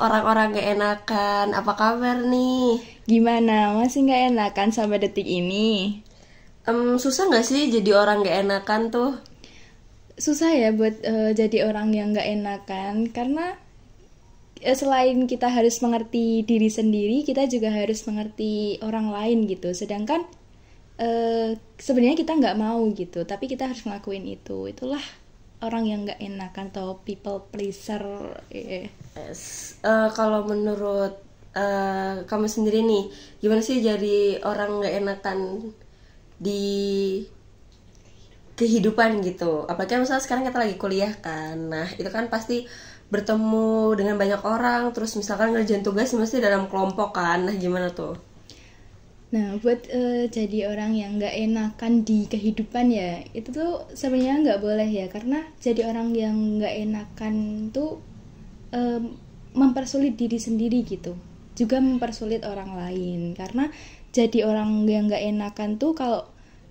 orang-orang gak enakan, apa kabar nih? Gimana? Masih nggak enakan sampai detik ini? Susah gak sih jadi orang gak enakan tuh? Susah ya buat jadi orang yang nggak enakan karena selain kita harus mengerti diri sendiri, kita juga harus mengerti orang lain gitu. Sedangkan sebenarnya kita nggak mau gitu, tapi kita harus ngelakuin itu. Itulah orang yang nggak enakan atau people pleaser. Yes. Kalau menurut kamu sendiri nih, gimana sih jadi orang gak enakan di kehidupan gitu? Apalagi misalnya sekarang kita lagi kuliah kan. Nah, itu kan pasti bertemu dengan banyak orang, terus misalkan ngerjain tugas mesti dalam kelompok kan. Nah, gimana tuh? Nah, buat jadi orang yang nggak enakan di kehidupan ya, itu tuh sebenarnya nggak boleh ya, karena jadi orang yang nggak enakan tuh mempersulit diri sendiri gitu, juga mempersulit orang lain. Karena jadi orang yang nggak enakan tuh kalau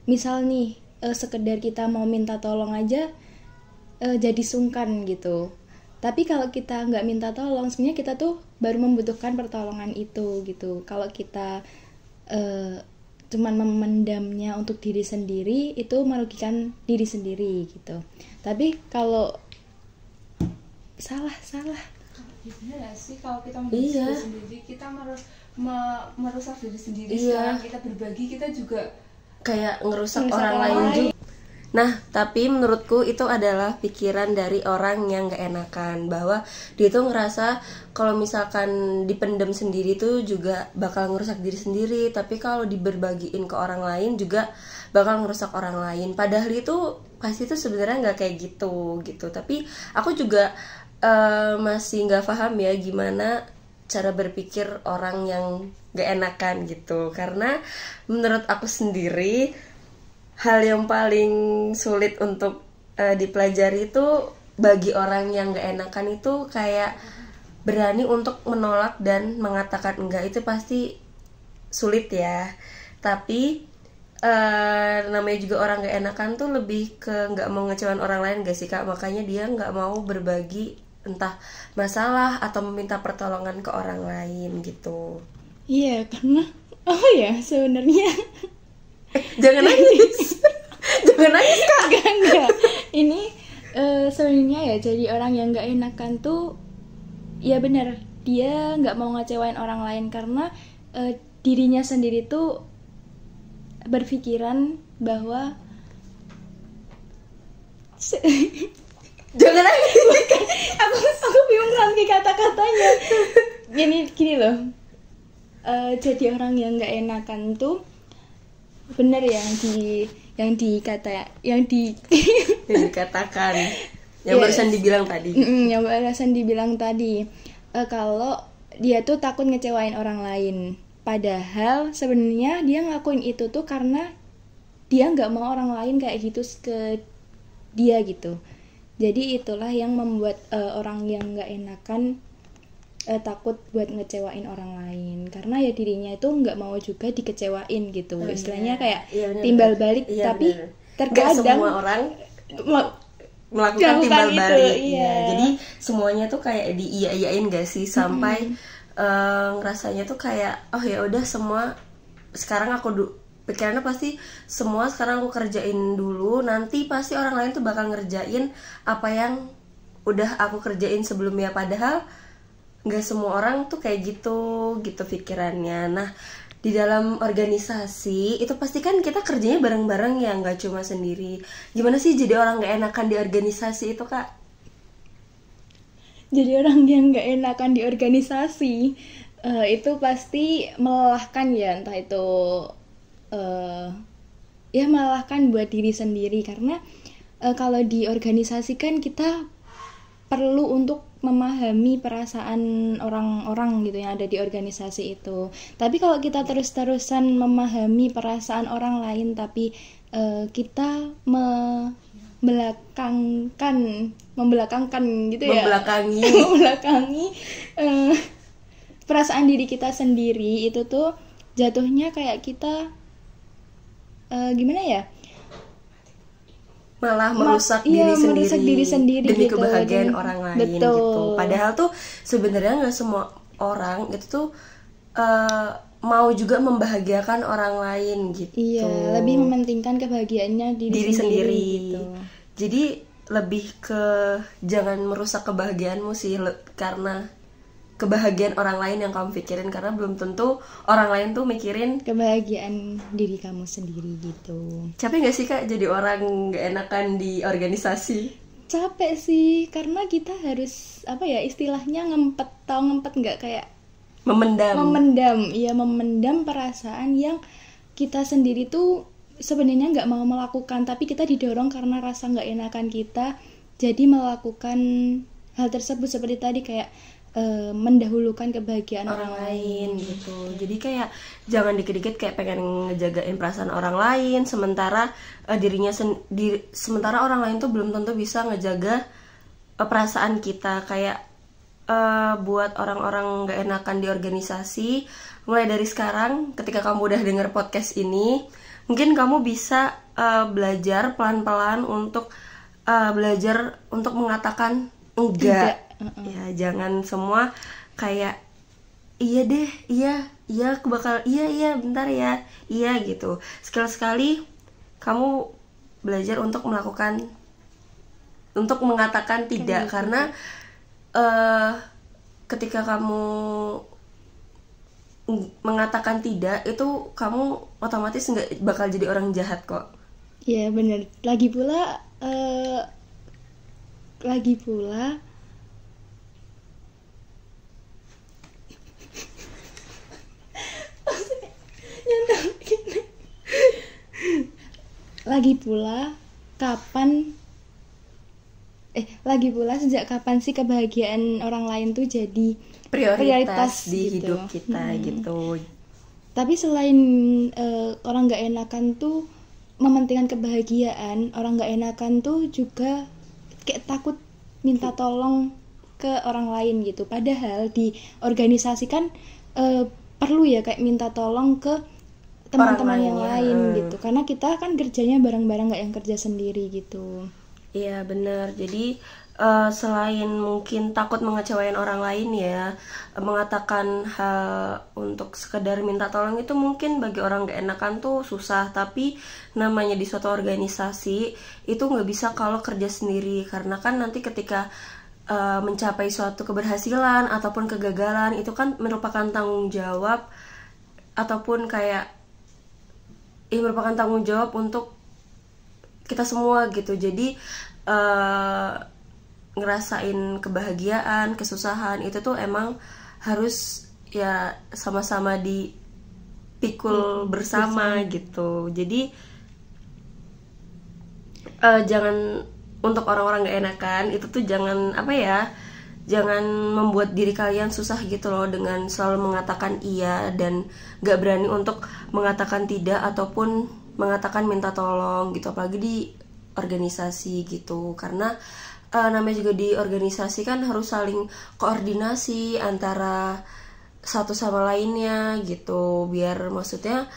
misal nih sekedar kita mau minta tolong aja jadi sungkan gitu. Tapi kalau kita nggak minta tolong, sebenarnya kita tuh baru membutuhkan pertolongan itu gitu. Kalau kita cuman memendamnya untuk diri sendiri, itu merugikan diri sendiri gitu. Tapi kalau salah Bener gak sih kalau kita diri sendiri, kita merusak diri sendiri. Sekarang kita berbagi, kita juga kayak ngerusak orang lain juga. Nah, tapi menurutku itu adalah pikiran dari orang yang gak enakan, bahwa dia tuh ngerasa kalau misalkan dipendam sendiri tuh juga bakal ngerusak diri sendiri, tapi kalau diberbagiin ke orang lain juga bakal ngerusak orang lain. Padahal itu pasti tuh sebenarnya nggak kayak gitu. Tapi aku juga masih nggak paham ya gimana cara berpikir orang yang gak enakan gitu. Karena menurut aku sendiri, hal yang paling sulit untuk dipelajari itu bagi orang yang gak enakan itu kayak berani untuk menolak dan mengatakan enggak. Itu pasti sulit ya. Tapi namanya juga orang gak enakan tuh lebih ke gak mau ngecewain orang lain gak sih Kak? Makanya dia gak mau berbagi entah masalah atau meminta pertolongan ke orang lain gitu. Iya, karena sebenarnya jangan nangis. Jangan nangis Kak. Enggak. Ini sebenarnya ya, jadi orang yang nggak enakan tuh ya benar, dia nggak mau ngecewain orang lain karena dirinya sendiri tuh berpikiran bahwa jangan nangis. aku bingung lagi kata-katanya. Gini loh, jadi orang yang nggak enakan tuh bener yang dikatakan yang barusan dibilang tadi. Yang barusan dibilang tadi, kalau dia tuh takut ngecewain orang lain. Padahal sebenarnya dia ngelakuin itu tuh karena dia nggak mau orang lain kayak gitu ke dia gitu. Jadi itulah yang membuat orang yang nggak enakan takut buat ngecewain orang lain, karena ya dirinya itu nggak mau juga dikecewain gitu. Istilahnya kayak timbal balik, tapi bener. Terkadang gak semua orang melakukan timbal balik. Jadi semuanya tuh kayak diiyain gak sih, sampai ngerasanya tuh kayak oh ya udah, semua sekarang pikirannya pasti semua sekarang aku kerjain dulu, nanti pasti orang lain tuh bakal ngerjain apa yang udah aku kerjain sebelumnya. Padahal nggak semua orang tuh kayak gitu pikirannya. Nah, di dalam organisasi itu pasti kan kita kerjanya bareng-bareng ya, nggak cuma sendiri. Gimana sih jadi orang nggak enakan di organisasi itu Kak? Jadi orang yang nggak enakan di organisasi itu pasti melelahkan ya, entah itu ya melelahkan buat diri sendiri. Karena kalau di organisasi kan kita perlu untuk memahami perasaan orang-orang gitu yang ada di organisasi itu. Tapi kalau kita terus-terusan memahami perasaan orang lain, tapi kita membelakangkan gitu ya, membelakangi perasaan diri kita sendiri, itu tuh jatuhnya kayak kita gimana ya, malah merusak diri sendiri demi kebahagiaan orang lain gitu. Padahal tuh sebenarnya nggak semua orang itu tuh mau juga membahagiakan orang lain gitu. Iya, lebih mementingkan kebahagiaannya diri sendiri gitu. Jadi lebih ke jangan merusak kebahagiaanmu sih, karena kebahagiaan orang lain yang kamu pikirin, karena belum tentu orang lain tuh mikirin kebahagiaan diri kamu sendiri gitu. Capek gak sih Kak jadi orang gak enakan di organisasi? Capek sih, karena kita harus apa ya istilahnya ngempet nggak kayak memendam perasaan yang kita sendiri tuh sebenarnya nggak mau melakukan, tapi kita didorong karena rasa nggak enakan kita jadi melakukan hal tersebut, seperti tadi kayak mendahulukan kebahagiaan orang lain gitu. Jadi kayak jangan dikit-dikit kayak pengen ngejagain perasaan orang lain, sementara sementara orang lain tuh belum tentu bisa ngejaga perasaan kita. Kayak buat orang-orang gak enakan di organisasi, mulai dari sekarang ketika kamu udah denger podcast ini, mungkin kamu bisa belajar pelan-pelan untuk belajar untuk mengatakan enggak. Ya jangan semua kayak iya deh, iya aku bakal iya bentar ya, iya gitu. Sekali-sekali kamu belajar untuk mengatakan tidak, karena ketika kamu mengatakan tidak itu kamu otomatis nggak bakal jadi orang jahat kok. Iya benar. Lagi pula sejak kapan sih kebahagiaan orang lain tuh jadi prioritas di gitu. Hidup kita gitu. Tapi selain orang nggak enakan tuh mementingkan kebahagiaan, orang nggak enakan tuh juga kayak takut minta tolong ke orang lain gitu. Padahal di organisasi kan perlu ya kayak minta tolong ke teman-teman yang lain gitu, karena kita kan kerjanya bareng-bareng, nggak yang kerja sendiri gitu. Iya benar. Jadi selain mungkin takut mengecewain orang lain ya, mengatakan hal untuk sekedar minta tolong itu mungkin bagi orang gak enakan tuh susah. Tapi namanya di suatu organisasi itu gak bisa kalau kerja sendiri, karena kan nanti ketika mencapai suatu keberhasilan ataupun kegagalan itu kan merupakan tanggung jawab, ataupun kayak merupakan tanggung jawab untuk kita semua gitu. Jadi ngerasain kebahagiaan, kesusahan itu tuh emang harus ya sama-sama dipikul bersama gitu. Jadi jangan, untuk orang-orang gak enakan itu tuh jangan jangan membuat diri kalian susah gitu loh dengan selalu mengatakan iya dan gak berani untuk mengatakan tidak ataupun mengatakan minta tolong gitu, apalagi di organisasi gitu. Karena namanya juga di organisasi kan harus saling koordinasi antara satu sama lainnya gitu, biar maksudnya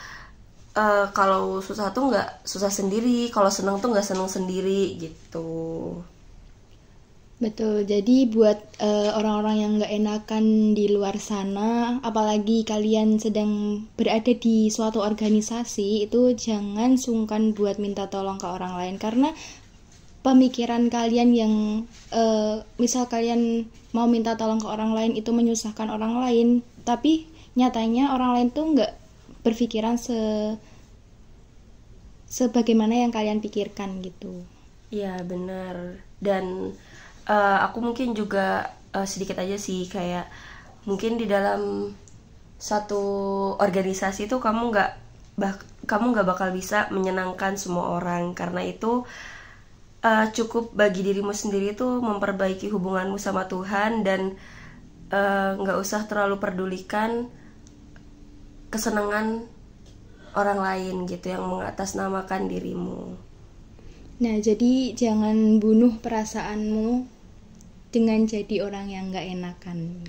kalau susah tuh nggak susah sendiri, kalau senang tuh nggak senang sendiri gitu. Betul. Jadi buat orang-orang yang nggak enakan di luar sana, apalagi kalian sedang berada di suatu organisasi, itu jangan sungkan buat minta tolong ke orang lain, karena pemikiran kalian yang misal kalian mau minta tolong ke orang lain itu menyusahkan orang lain, tapi nyatanya orang lain tuh nggak berpikiran sebagaimana yang kalian pikirkan gitu. Iya benar. Dan aku mungkin juga sedikit aja sih, kayak mungkin di dalam satu organisasi itu kamu nggak bakal bisa menyenangkan semua orang, karena itu cukup bagi dirimu sendiri tuh memperbaiki hubunganmu sama Tuhan dan nggak usah terlalu pedulikan kesenangan orang lain gitu yang mengatasnamakan dirimu. Nah, jadi jangan bunuh perasaanmu dengan jadi orang yang nggak enakan.